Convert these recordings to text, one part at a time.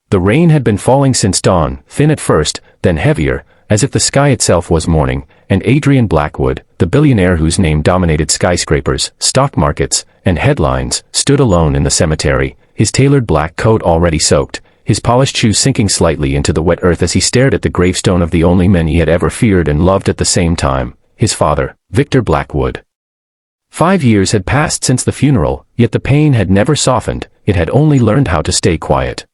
The rain had been falling since dawn, thin at first, then heavier, as if the sky itself was mourning, and Adrian Blackwood, the billionaire whose name dominated skyscrapers, stock markets, and headlines, stood alone in the cemetery, his tailored black coat already soaked, his polished shoes sinking slightly into the wet earth as he stared at the gravestone of the only man he had ever feared and loved at the same time, his father, Victor Blackwood. 5 years had passed since the funeral, yet the pain had never softened, it had only learned how to stay quiet.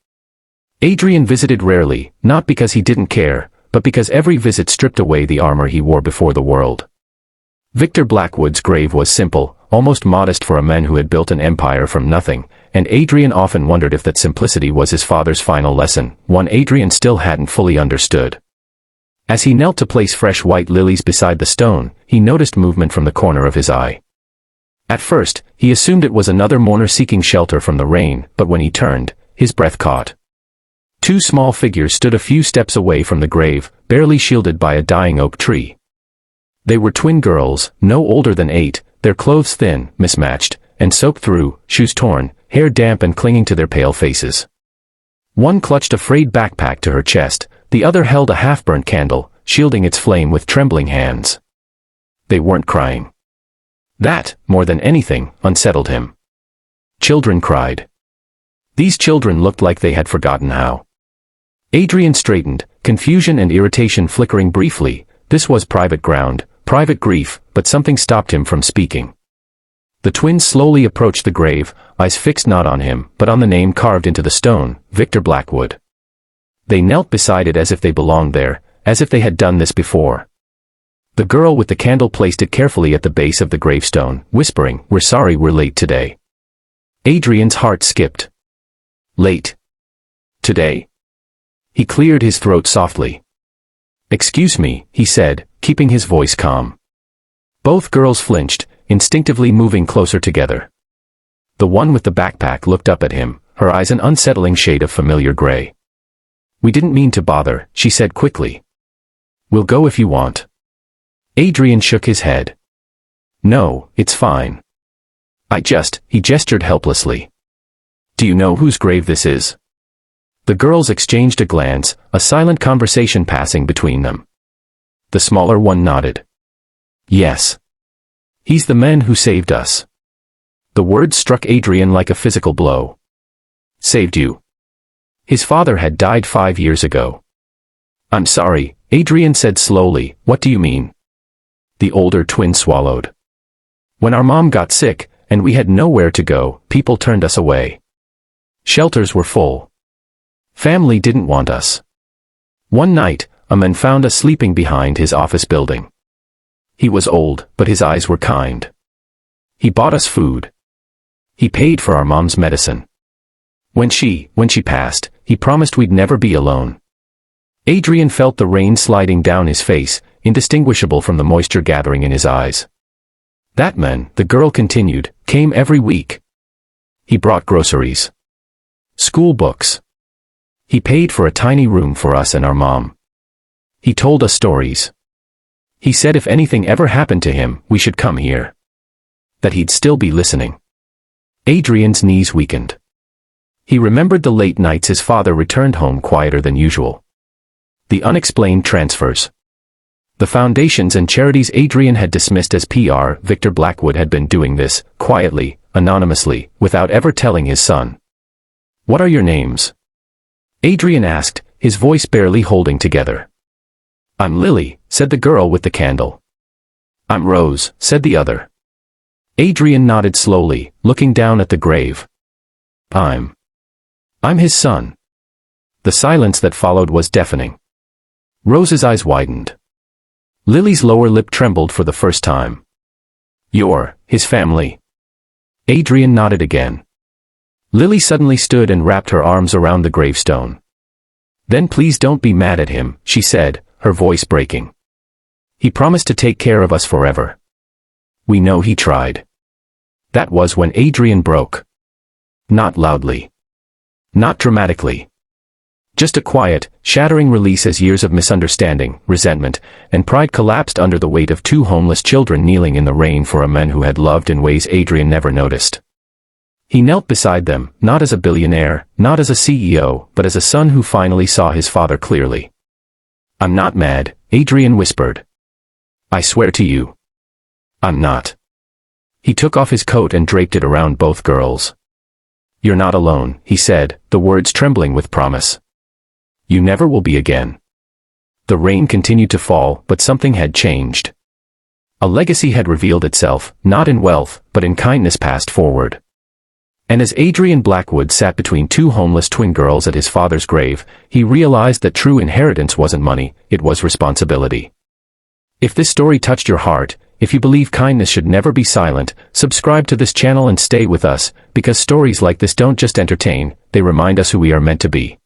Adrian visited rarely, not because he didn't care, but because every visit stripped away the armor he wore before the world. Victor Blackwood's grave was simple, almost modest for a man who had built an empire from nothing, and Adrian often wondered if that simplicity was his father's final lesson, one Adrian still hadn't fully understood. As he knelt to place fresh white lilies beside the stone, he noticed movement from the corner of his eye. At first, he assumed it was another mourner seeking shelter from the rain, but when he turned, his breath caught. 2 small figures stood a few steps away from the grave, barely shielded by a dying oak tree. They were twin girls, no older than 8, their clothes thin, mismatched, and soaked through, shoes torn, hair damp and clinging to their pale faces. One clutched a frayed backpack to her chest, the other held a half-burnt candle, shielding its flame with trembling hands. They weren't crying. That, more than anything, unsettled him. Children cried. These children looked like they had forgotten how. Adrian straightened, confusion and irritation flickering briefly. This was private ground, private grief, but something stopped him from speaking. The twins slowly approached the grave, eyes fixed not on him, but on the name carved into the stone, Victor Blackwood. They knelt beside it as if they belonged there, as if they had done this before. The girl with the candle placed it carefully at the base of the gravestone, whispering, "We're sorry we're late today." Adrian's heart skipped. Late. Today? He cleared his throat softly. "Excuse me," he said, keeping his voice calm. Both girls flinched, instinctively moving closer together. The one with the backpack looked up at him, her eyes an unsettling shade of familiar gray. "We didn't mean to bother," she said quickly. "We'll go if you want." Adrian shook his head. "No, it's fine. He gestured helplessly. "Do you know whose grave this is?" The girls exchanged a glance, a silent conversation passing between them. The smaller one nodded. "Yes. He's the man who saved us." The words struck Adrian like a physical blow. "Saved you?" His father had died 5 years ago. "I'm sorry," Adrian said slowly. "What do you mean?" The older twin swallowed. "When our mom got sick, and we had nowhere to go, people turned us away. Shelters were full. Family didn't want us. One night, a man found us sleeping behind his office building. He was old, but his eyes were kind. He bought us food. He paid for our mom's medicine. When she passed, he promised we'd never be alone." Adrian felt the rain sliding down his face, indistinguishable from the moisture gathering in his eyes. "That man," the girl continued, "came every week. He brought groceries. School books. He paid for a tiny room for us and our mom. He told us stories. He said if anything ever happened to him, we should come here. That he'd still be listening." Adrian's knees weakened. He remembered the late nights his father returned home quieter than usual. The unexplained transfers. The foundations and charities Adrian had dismissed as PR. Victor Blackwood had been doing this, quietly, anonymously, without ever telling his son. "What are your names?" Adrian asked, his voice barely holding together. "I'm Lily," said the girl with the candle. "I'm Rose," said the other. Adrian nodded slowly, looking down at the grave. I'm his son." The silence that followed was deafening. Rose's eyes widened. Lily's lower lip trembled for the first time. "You're his family." Adrian nodded again. Lily suddenly stood and wrapped her arms around the gravestone. "Then please don't be mad at him," she said, her voice breaking. "He promised to take care of us forever. We know he tried." That was when Adrian broke. Not loudly. Not dramatically. Just a quiet, shattering release as years of misunderstanding, resentment, and pride collapsed under the weight of 2 homeless children kneeling in the rain for a man who had loved in ways Adrian never noticed. He knelt beside them, not as a billionaire, not as a CEO, but as a son who finally saw his father clearly. "I'm not mad," Adrian whispered. "I swear to you. I'm not." He took off his coat and draped it around both girls. "You're not alone," he said, the words trembling with promise. "You never will be again." The rain continued to fall, but something had changed. A legacy had revealed itself, not in wealth, but in kindness passed forward. And as Adrian Blackwood sat between two homeless twin girls at his father's grave, he realized that true inheritance wasn't money, it was responsibility. If this story touched your heart, if you believe kindness should never be silent, subscribe to this channel and stay with us, because stories like this don't just entertain, they remind us who we are meant to be.